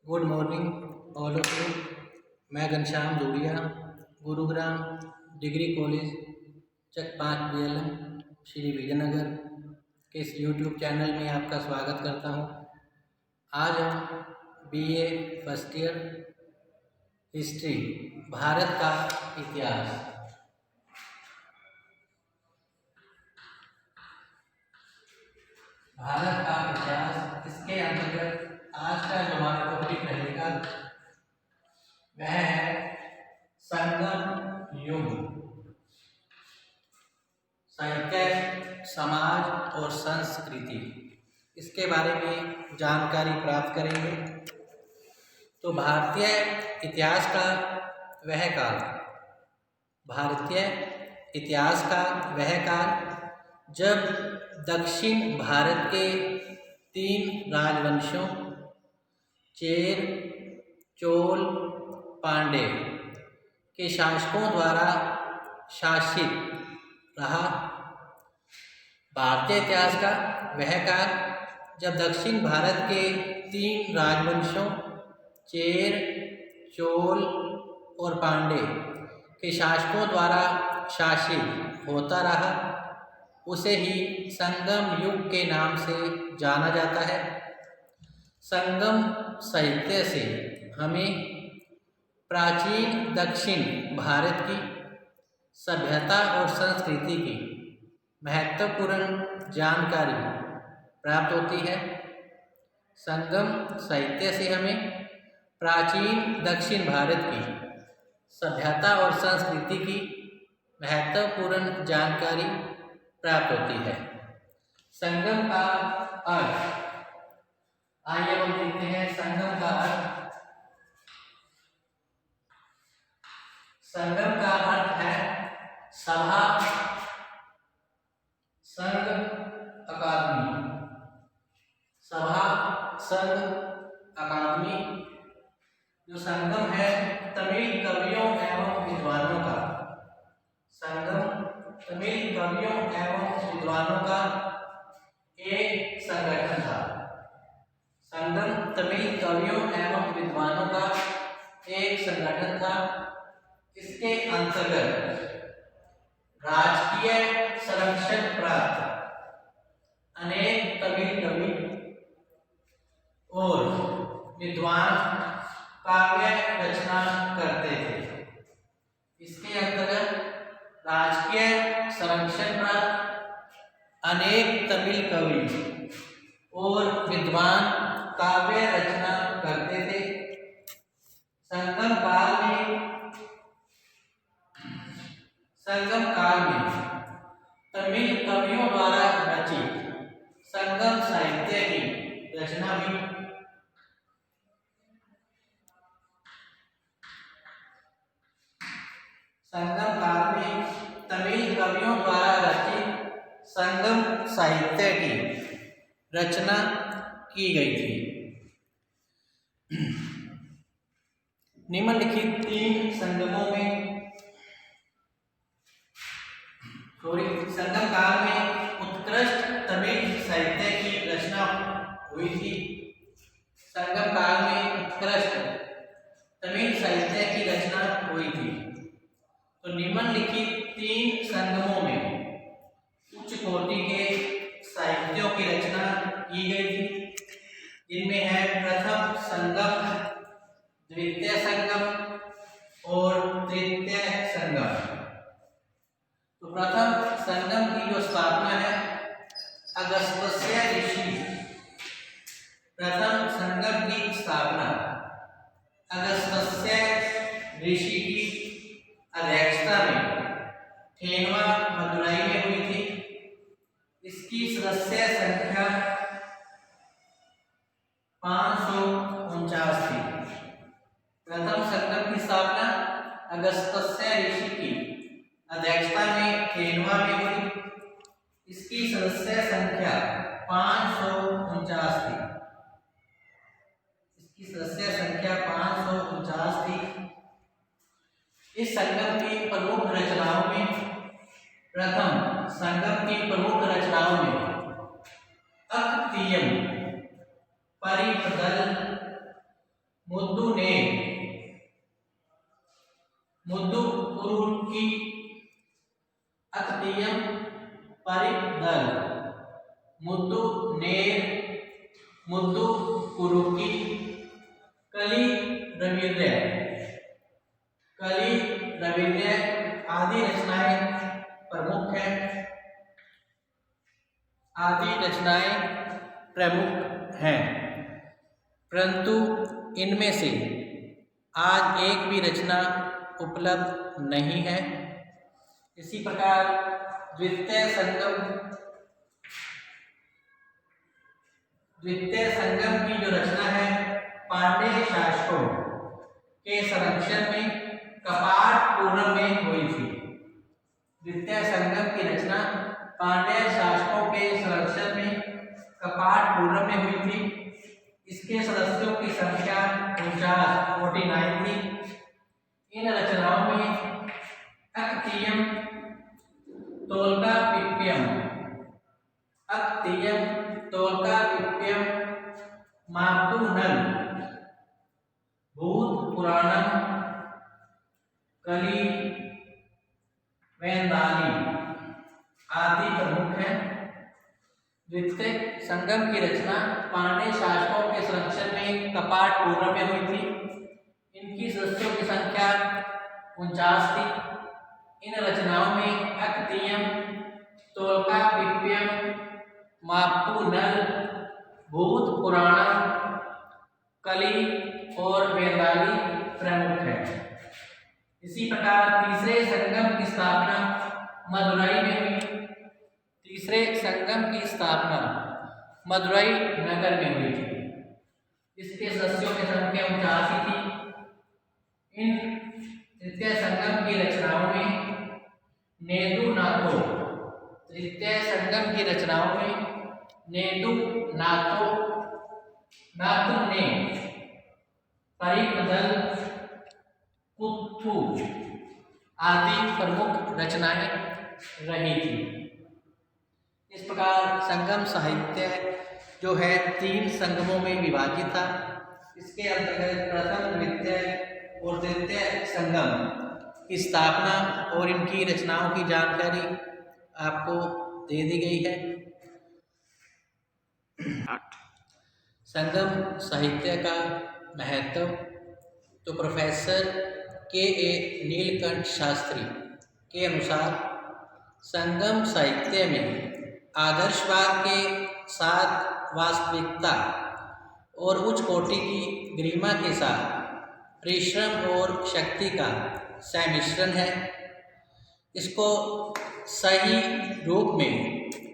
Good morning all of you. मैं Ghanshyam धूड़िया, Gurugram degree college चक 5 BLM Shri Vijayanagar के इस यूट्यूब चैनल में आपका स्वागत करता हूँ। आज हम BA first year history Bharat का इतिहास इसके अंतर्गत आज का जो हमारा टॉपिक रहेगा वह है संगम युग, साहित्य, समाज और संस्कृति। इसके बारे में जानकारी प्राप्त करेंगे। तो भारतीय इतिहास का वह काल जब दक्षिण भारत के 3 राजवंशों चेर, चोल, पांड्य के शासकों द्वारा शासित रहा। भारतीय इतिहास का वह काल जब दक्षिण भारत के 3 राजवंशों चेर, चोल और पांड्य के शासकों द्वारा शासित होता रहा, उसे ही संगम युग के नाम से जाना जाता है। संगम साहित्य से हमें प्राचीन दक्षिण भारत की सभ्यता और संस्कृति की महत्वपूर्ण जानकारी प्राप्त होती है। संगम साहित्य से हमें प्राचीन दक्षिण भारत की सभ्यता और संस्कृति की महत्वपूर्ण जानकारी प्राप्त होती है। संगम का अर्थ, आइए हम देखते हैं संगम का अर्थ। संगम का अर्थ है सभा, संघ, अकादमी। सभा, संघ, अकादमी। जो संगम है तमिल कवियों एवं विद्वानों का, संगम तमिल कवियों एवं विद्वानों का एक संगठन था। संगम तमिल कवियों एवं विद्वानों का एक संगठन था। इसके अंतर्गत राजकीय संरक्षण प्राप्त अनेक तमिल कवि और विद्वान काव्य रचना करते थे। इसके अंतर्गत राजकीय संरक्षण प्राप्त अनेक तमिल कवि और विद्वान काव्य रचना करते थे। संगम काल में तमिल कवियों द्वारा रचित संगम साहित्य की रचना हुई। संगम काल में तमिल कवियों द्वारा रचित संगम साहित्य की रचना की गई थी। निम्नलिखित 3 संगमों में संगम काल में उत्कृष्ट तमिल साहित्य की रचना हुई थी। संगम काल में उत्कृष्ट तमिल साहित्य की रचना हुई थी। तो निम्नलिखित 3 संगमों में उच्च कोटि के साहित्यों की रचना की गई थी, जिनमें है प्रथम संगम, द्वितीय संगम और तृतीय संगम। तो प्रथम संगम की जो स्थापना है अगस्त्य ऋषि, प्रथम संगम की स्थापना अगस्त्य ऋषि की अध्यक्षता में थेनवा मदुरई में हुई थी। इसकी सदस्य संख्या 549 थी। प्रथम संगम की स्थापना अगस्त्य ऋषि की अध्यक्षता में थेनवा में हुई। इसकी सदस्य संख्या 549 थी। इस संगम की प्रमुख रचनाओं में अक्तियम, परिपदल, मुद्दुनेर, मुद्दुकुरुक्की अक्तियम परिदल, मुद्दुनेर, मुद्दुकुरुक्की, कली रविद्र, कली रविद्र आदि रचनाएं प्रमुख हैं, आदि रचनाएं प्रमुख हैं, परंतु इनमें से आज एक भी रचना उपलब्ध नहीं है। इसी प्रकार द्वितीय संगम की जो रचना है पांड्य शासकों के संरक्षण में कपाटपूरम में हुई थी। द्वितीय संगम की रचना पांड्य शासकों के संरक्षण में कपाटपूरम में हुई थी। इसके सदस्यों की संख्या 49 थी। इन रचनाओं में अक्तियम तोल्कापिप्यम, अक्तियम तोल्कापिप्यम, मातुनल, भूत पुराणम, कली वेदाली आदि प्रमुख हैं। द्वितीय संगम की रचना पांड्य शासकों के संरक्षण में कपाटपूरम में हुई थी। इनकी सदस्यों की संख्या 49 थी। इन रचनाओं में अक्तियम तोल्कापिप्यम, मापुनल, भूत पुराणम, कली और वेदाली प्रमुख है। इसी प्रकार तीसरे संगम की स्थापना मदुरई में हुई। तीसरे संगम की स्थापना मदुरई नगर में हुई थी। इसके सदस्यों की संख्या 89 थी। इन तृतीय संगम की रचनाओं में नेदु नाथो, तृतीय संगम की रचनाओं में नेदु नाथो, नाथु ने, परिपदल, कुत्थु आदि प्रमुख रचनाएं रही थी। इस प्रकार संगम साहित्य जो है 3 संगमों में विभाजित था। इसके अंतर्गत प्रथम, द्वितीय और तृतीय संगम की स्थापना और इनकी रचनाओं की जानकारी आपको दे दी गई है। संगम साहित्य का महत्व तो प्रोफेसर के.ए. नीलकंठ शास्त्री के अनुसार संगम साहित्य में आदर्शवाद के साथ वास्तविकता और उच्च कोटि की गरिमा के साथ परिश्रम और शक्ति का सम्मिश्रण है। इसको सही रूप में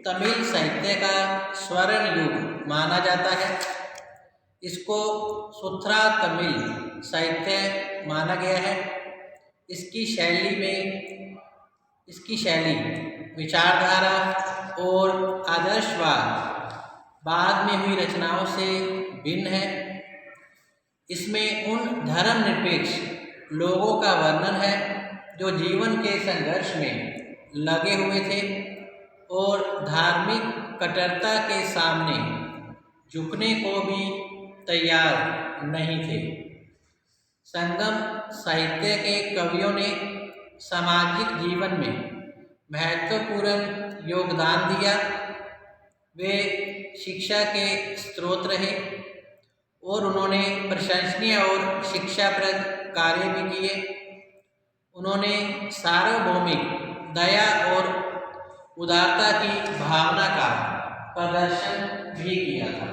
तमिल साहित्य का स्वर्ण युग माना जाता है। इसको सुथरा तमिल साहित्य माना गया है। इसकी शैली विचारधारा और आदर्शवाद बाद में हुई रचनाओं से भिन्न है। इसमें उन धर्मनिरपेक्ष लोगों का वर्णन है जो जीवन के संघर्ष में लगे हुए थे और धार्मिक कट्टरता के सामने झुकने को भी तैयार नहीं थे। संगम साहित्य के कवियों ने सामाजिक जीवन में महत्वपूर्ण योगदान दिया। वे शिक्षा के स्रोत रहे और उन्होंने प्रशंसनीय और शिक्षाप्रद कार्य भी किए। उन्होंने सार्वभौमिक दया और उदारता की भावना का प्रदर्शन भी किया था।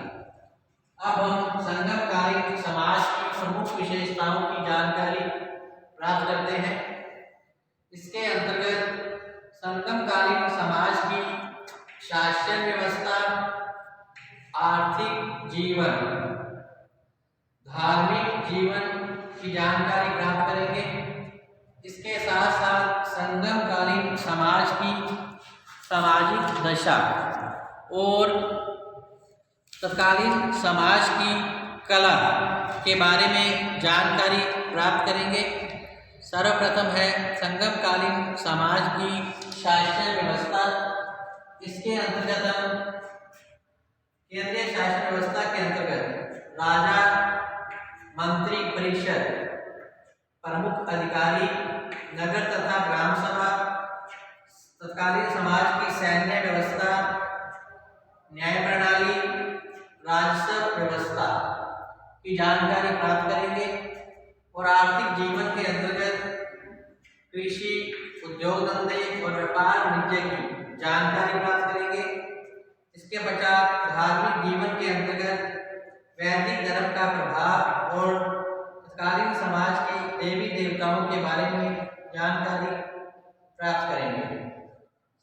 अब हम संगमकालीन समाज की प्रमुख विशेषताओं की जानकारी प्राप्त करते हैं। इसके अंतर्गत संगमकालीन समाज की शासन व्यवस्था, आर्थिक जीवन, धार्मिक जीवन की जानकारी प्राप्त करेंगे। इसके साथ साथ संगमकालीन समाज की सामाजिक दशा और तत्कालीन समाज की कला के बारे में जानकारी प्राप्त करेंगे। सर्वप्रथम है संगमकालीन समाज की शासन व्यवस्था। इसके अंतर्गत हम केंद्रीय शासन व्यवस्था के अंतर्गत राजा मंत्रिपरिषद, प्रमुख अधिकारी, नगर तथा ग्राम सभा, तत्कालीन समाज की सैन्य व्यवस्था, न्याय प्रणाली, राजस्व व्यवस्था की जानकारी प्राप्त करेंगे और आर्थिक जीवन के अंतर्गत कृषि, उद्योग धंधे और व्यापार वाणिज्य की जानकारी प्राप्त करेंगे। इसके पश्चात धार्मिक जीवन के अंतर्गत वैदिक धर्म का प्रभाव और तत्कालीन समाज के देवी देवताओं के बारे में जानकारी प्राप्त करेंगे।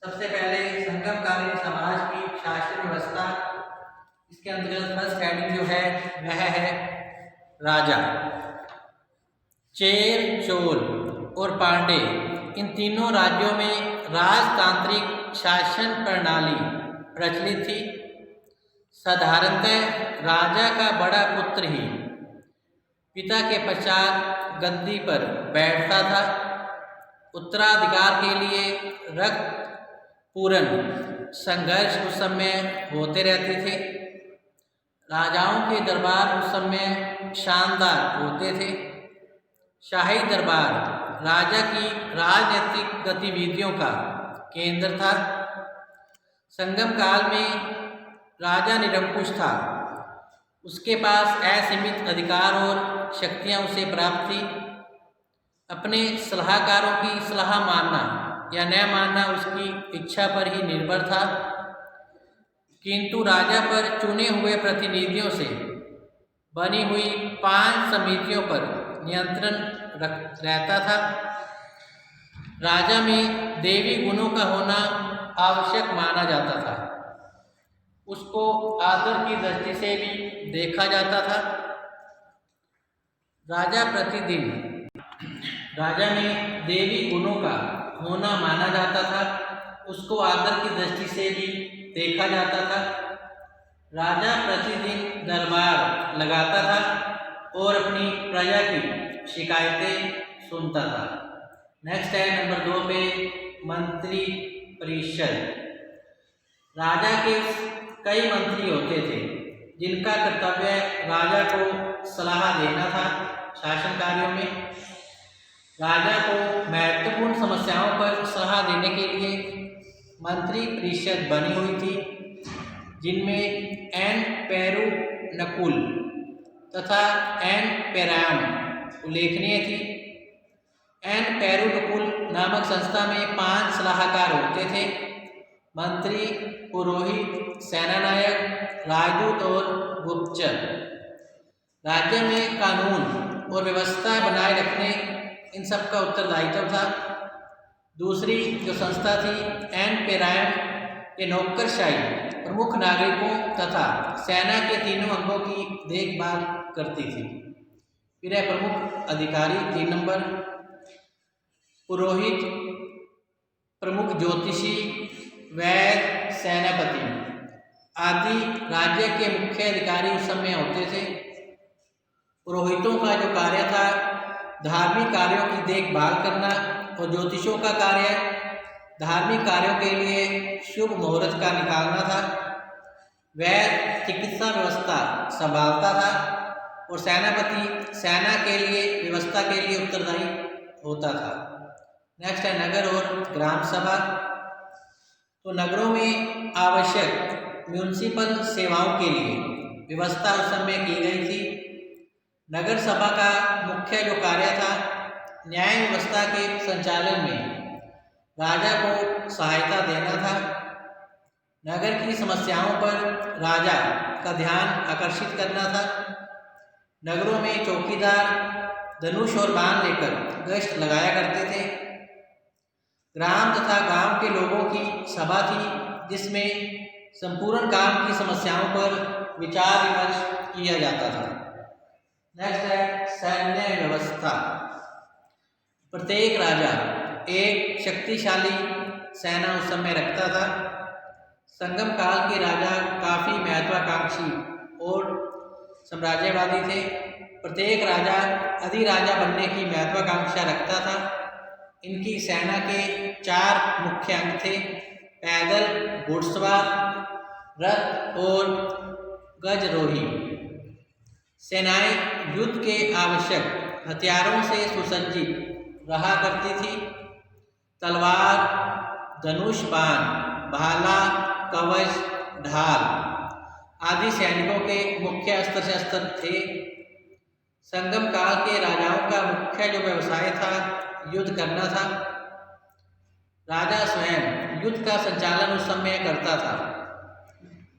सबसे पहले संगमकालीन समाज की शासन व्यवस्था, इसके अंतर्गत फर्स्ट हेडिंग जो है वह है राजा। चेर, चोल और पांडे, इन तीनों राज्यों में राजतांत्रिक शासन प्रणाली प्रचलित थी। साधारणतः राजा का बड़ा पुत्र ही पिता के पश्चात गद्दी पर बैठता था। उत्तराधिकार के लिए रक्त पूर्ण संघर्ष उस समय होते रहते थे। राजाओं के दरबार उस समय शानदार होते थे। शाही दरबार राजा की राजनीतिक गतिविधियों का केंद्र था। संगम काल में राजा निरंकुश था। उसके पास असीमित अधिकार और शक्तियां उसे प्राप्त थी। अपने सलाहकारों की सलाह मानना या न मानना उसकी इच्छा पर ही निर्भर था, किंतु राजा पर चुने हुए प्रतिनिधियों से बनी हुई 5 समितियों पर नियंत्रण रहता था। राजा में देवी गुणों का होना आवश्यक माना जाता था। उसको आदर की दृष्टि से भी देखा जाता था। राजा में देवी गुणों का होना माना जाता था। उसको आदर की दृष्टि से भी देखा जाता था। राजा प्रतिदिन दरबार लगाता था और अपनी प्रजा की शिकायतें सुनता था। नेक्स्ट है नंबर 2 पे मंत्री परिषद। राजा के कई मंत्री होते थे जिनका कर्तव्य राजा को सलाह देना था। शासन कार्यों में राजा को महत्वपूर्ण समस्याओं पर सलाह देने के लिए मंत्री परिषद बनी हुई थी, जिनमें एन पेरुनकुल तथा एन पेराम उल्लेखनीय थी। एन पेरुनकुल नामक संस्था में 5 सलाहकार होते थे: मंत्री, पुरोहित, सेनानायक, राजदूत और गुप्तचर। राज्य में कानून और व्यवस्था बनाए रखने इन सब का उत्तरदायित्व था। दूसरी जो संस्था थी एन पेराम, ये नौकरशाही प्रमुख नागरिकों तथा सेना के तीनों अंगों की देखभाल करती थी। फिर है प्रमुख अधिकारी 3 नंबर, पुरोहित, प्रमुख ज्योतिषी, वैद्य, सेनापति आदि राज्य के मुख्य अधिकारी उस समय होते थे। पुरोहितों का जो कार्य था धार्मिक कार्यों की देखभाल करना और ज्योतिषों का कार्य धार्मिक कार्यों के लिए शुभ मुहूर्त का निकालना था। वैद्य चिकित्सा व्यवस्था संभालता था और सेनापति सेना के लिए व्यवस्था के लिए उत्तरदायी होता था। नेक्स्ट है नगर और ग्राम सभा। तो नगरों में आवश्यक म्यूनिसिपल सेवाओं के लिए व्यवस्था उस समय की गई थी। नगर सभा का मुख्य जो कार्य था न्याय व्यवस्था के संचालन में राजा को सहायता देना था। नगर की समस्याओं पर राजा का ध्यान आकर्षित करना था। नगरों में चौकीदार धनुष और बाण लेकर गश्त लगाया करते थे। ग्राम तथा गांव के लोगों की सभा थी जिसमें संपूर्ण गांव की समस्याओं पर विचार विमर्श किया जाता था। नेक्स्ट है सैन्य व्यवस्था। प्रत्येक राजा एक शक्तिशाली सेना उस समय रखता था। संगम काल के राजा काफ़ी महत्वाकांक्षी और साम्राज्यवादी थे। प्रत्येक राजा अधिराजा बनने की महत्वाकांक्षा रखता था। इनकी सेना के 4 मुख्य अंग थे: पैदल, घुड़सवार, रथ और गजरोही। सेनाएं युद्ध के आवश्यक हथियारों से सुसज्जित रहा करती थी। तलवार, धनुष, बाण, भाला, कवच, ढाल आदि सैनिकों के मुख्य अस्त्र शस्त्र थे। संगम काल के राजाओं का मुख्य जो व्यवसाय था युद्ध करना था। राजा स्वयं युद्ध का संचालन उस समय करता था।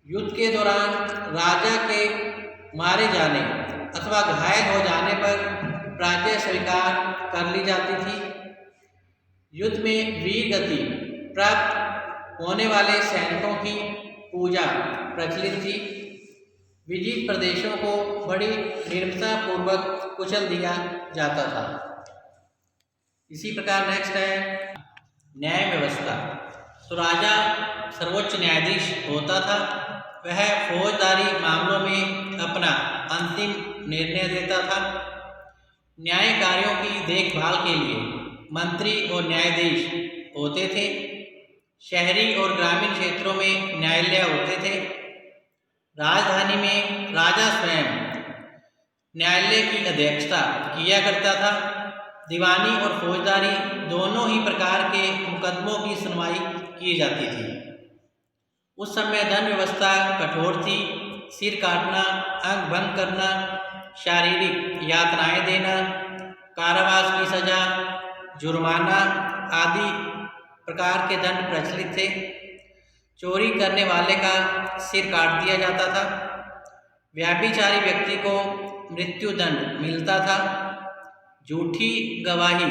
युद्ध के दौरान राजा के मारे जाने अथवा घायल हो जाने पर प्राजय स्वीकार कर ली जाती थी। युद्ध में वीर गति प्राप्त होने वाले सैनिकों की पूजा प्रचलित थी। विजित प्रदेशों को बड़ी निर्ममता पूर्वक कुचल दिया जाता था। इसी प्रकार नेक्स्ट है न्याय व्यवस्था। तो राजा सर्वोच्च न्यायाधीश होता था। वह फौजदारी मामलों में अपना अंतिम निर्णय देता था। न्याय कार्यों की देखभाल के लिए मंत्री और न्यायाधीश होते थे। शहरी और ग्रामीण क्षेत्रों में न्यायालय होते थे। राजधानी में राजा स्वयं न्यायालय की अध्यक्षता किया करता था। दीवानी और फौजदारी दोनों ही प्रकार के मुकदमों की सुनवाई की जाती थी। उस समय दंड व्यवस्था कठोर थी। सिर काटना, अंग भंग करना, शारीरिक यातनाएं देना, कारावास की सजा, जुर्माना आदि प्रकार के दंड प्रचलित थे। चोरी करने वाले का सिर काट दिया जाता था। व्यभिचारी व्यक्ति को मृत्यु दंड मिलता था। झूठी गवाही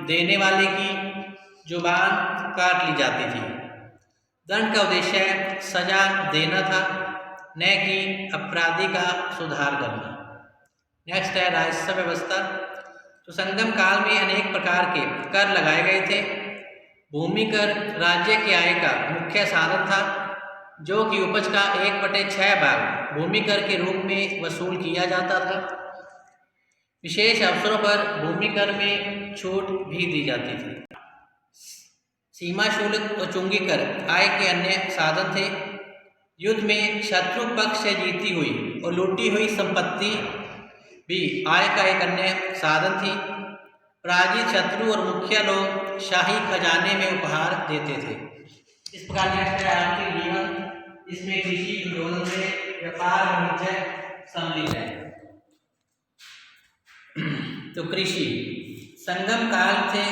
देने वाले की जुबान काट ली जाती थी। दंड का उद्देश्य सजा देना था, न कि अपराधी का सुधार करना। नेक्स्ट है राजस्व व्यवस्था। तो संगम काल में अनेक प्रकार के कर लगाए गए थे। भूमि कर राज्य की आय का मुख्य साधन था, जो कि उपज का 1/6 भाग भूमि कर के रूप में वसूल किया जाता था। विशेष अवसरों पर भूमि कर में छूट भी दी जाती थी। सीमा शुल्क और चुंगी कर आय के अन्य साधन थे। युद्ध में शत्रु पक्ष से जीती हुई और लूटी हुई संपत्ति भी आय का एक अन्य साधन थी। पराजित शत्रु और मुखिया लोग शाही खजाने में उपहार देते थे। इस प्रकार नेक्स्ट है आर्थिक जीवन। इसमें कृषि, उद्योग से व्यापार वाणिज्य सम्मिलित है। तो कृषि संगम काल से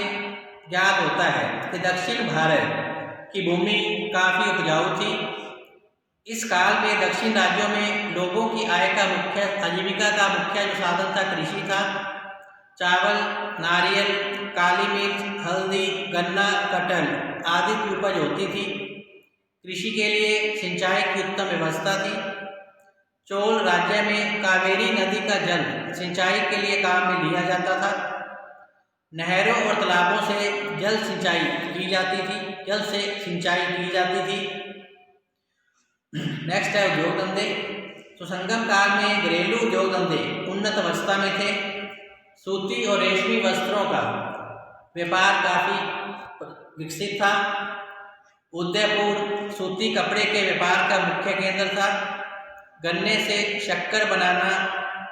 ज्ञात होता है कि दक्षिण भारत की भूमि काफ़ी उपजाऊ थी। इस काल में दक्षिण राज्यों में लोगों की आय का मुख्य आजीविका का मुख्य जो साधन था कृषि था। चावल, नारियल, काली मिर्च, हल्दी, गन्ना, कटहल आदि की उपज होती थी। कृषि के लिए सिंचाई की उत्तम व्यवस्था थी। चोल राज्य में कावेरी नदी का जल सिंचाई के लिए काम में लिया जाता था। नहरों और तालाबों से जल से सिंचाई की जाती थी। नेक्स्ट है उद्योग धंधे। तो संगम काल में घरेलू उद्योग धंधे उन्नत अवस्था में थे। सूती और रेशमी वस्त्रों का व्यापार काफ़ी विकसित था। उदयपुर सूती कपड़े के व्यापार का मुख्य केंद्र था। गन्ने से शक्कर बनाना,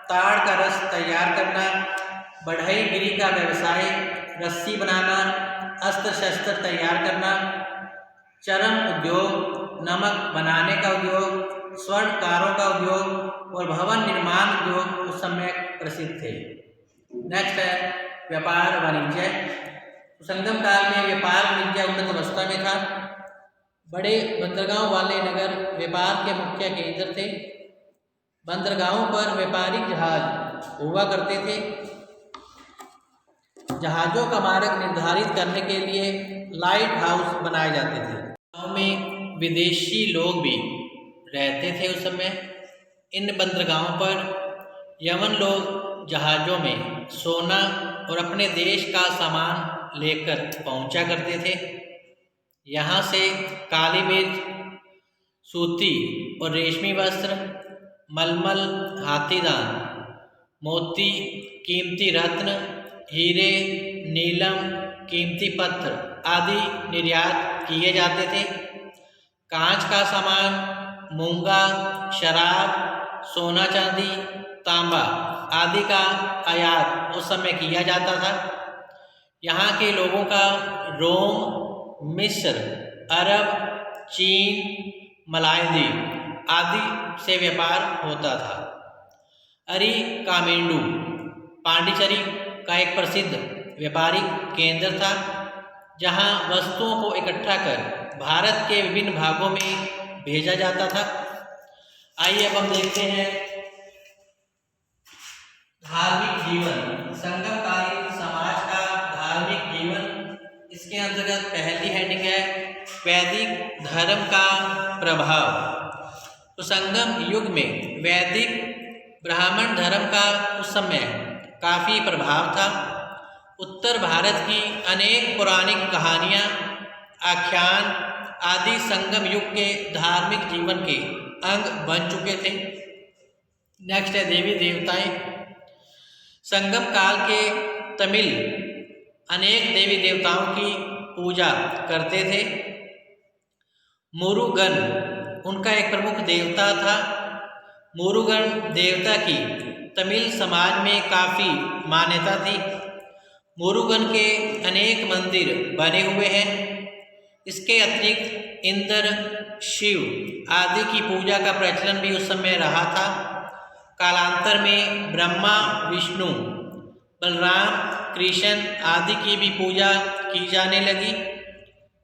ताड़ का रस तैयार करना, बढ़ई गिरी का व्यवसाय, रस्सी बनाना, अस्त्र शस्त्र तैयार करना, चर्म उद्योग, नमक बनाने का उद्योग, स्वर्णकारों का उद्योग और भवन निर्माण उद्योग उस समय प्रसिद्ध थे। नेक्स्ट है व्यापार वाणिज्य। संगम काल में व्यापार वाणिज्य उन्नत अवस्था में था। बड़े बंदरगाहों वाले नगर व्यापार के मुख्य केंद्र थे। बंदरगाहों पर व्यापारिक जहाज हुआ करते थे। जहाज़ों का मार्ग निर्धारित करने के लिए लाइट हाउस बनाए जाते थे। गाँव में विदेशी लोग भी रहते थे उस समय। इन बंदरगाहों पर यमन लोग जहाज़ों में सोना और अपने देश का सामान लेकर पहुंचा करते थे। यहाँ से काली मिर्च, सूती और रेशमी वस्त्र, मलमल, हाथीदान, मोती, कीमती रत्न, हीरे, नीलम, कीमती पत्थर आदि निर्यात किए जाते थे। कांच का सामान, मूंगा, शराब, सोना चांदी, तांबा आदि का आयात उस समय किया जाता था। यहाँ के लोगों का रोम, मिस्र, अरब, चीन, मलायद्वीप आदि से व्यापार होता था। अरिकामेंडू पांडिचेरी का एक प्रसिद्ध व्यापारिक केंद्र था, जहाँ वस्तुओं को इकट्ठा कर भारत के विभिन्न भागों में भेजा जाता था। आइए अब हम देखते हैं धार्मिक जीवन, संगमकालीन समाज का धार्मिक जीवन। इसके अंतर्गत पहली हेडिंग है वैदिक धर्म का प्रभाव। तो संगम युग में वैदिक ब्राह्मण धर्म का उस समय काफ़ी प्रभाव था। उत्तर भारत की अनेक पौराणिक कहानियाँ, आख्यान आदि संगम युग के धार्मिक जीवन के अंग बन चुके थे। नेक्स्ट है देवी देवताएं। संगम काल के तमिल अनेक देवी देवताओं की पूजा करते थे। मुरुगन उनका एक प्रमुख देवता था। मुरुगन देवता की तमिल समाज में काफ़ी मान्यता थी। मुरुगन के अनेक मंदिर बने हुए हैं। इसके अतिरिक्त इंद्र, शिव आदि की पूजा का प्रचलन भी उस समय रहा था। कालांतर में ब्रह्मा, विष्णु, बलराम, कृष्ण आदि की भी पूजा की जाने लगी।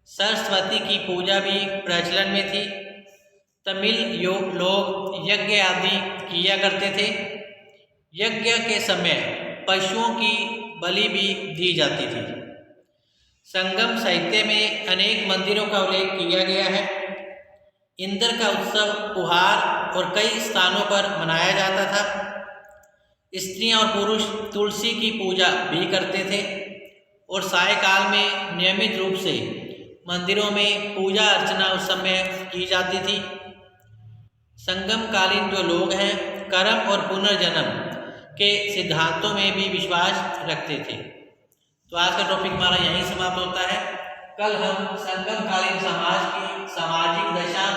सरस्वती की पूजा भी प्रचलन में थी। तमिल लोग यज्ञ आदि किया करते थे। यज्ञ के समय पशुओं की बलि भी दी जाती थी। संगम साहित्य में अनेक मंदिरों का उल्लेख किया गया है। इंद्र का उत्सव पुहार और कई स्थानों पर मनाया जाता था। स्त्रियां और पुरुष तुलसी की पूजा भी करते थे और सायकाल में नियमित रूप से मंदिरों में पूजा अर्चना उस समय की जाती थी। संगमकालीन जो लोग हैं कर्म और पुनर्जन्म के सिद्धांतों में भी विश्वास रखते थे। तो आज का टॉपिक हमारा यहीं समाप्त होता है। कल हम संगमकालीन समाज की सामाजिक दशा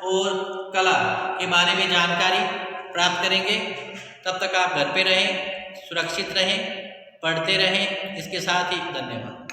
और कला के बारे में जानकारी प्राप्त करेंगे। तब तक आप घर पे रहें, सुरक्षित रहें, पढ़ते रहें। इसके साथ ही धन्यवाद।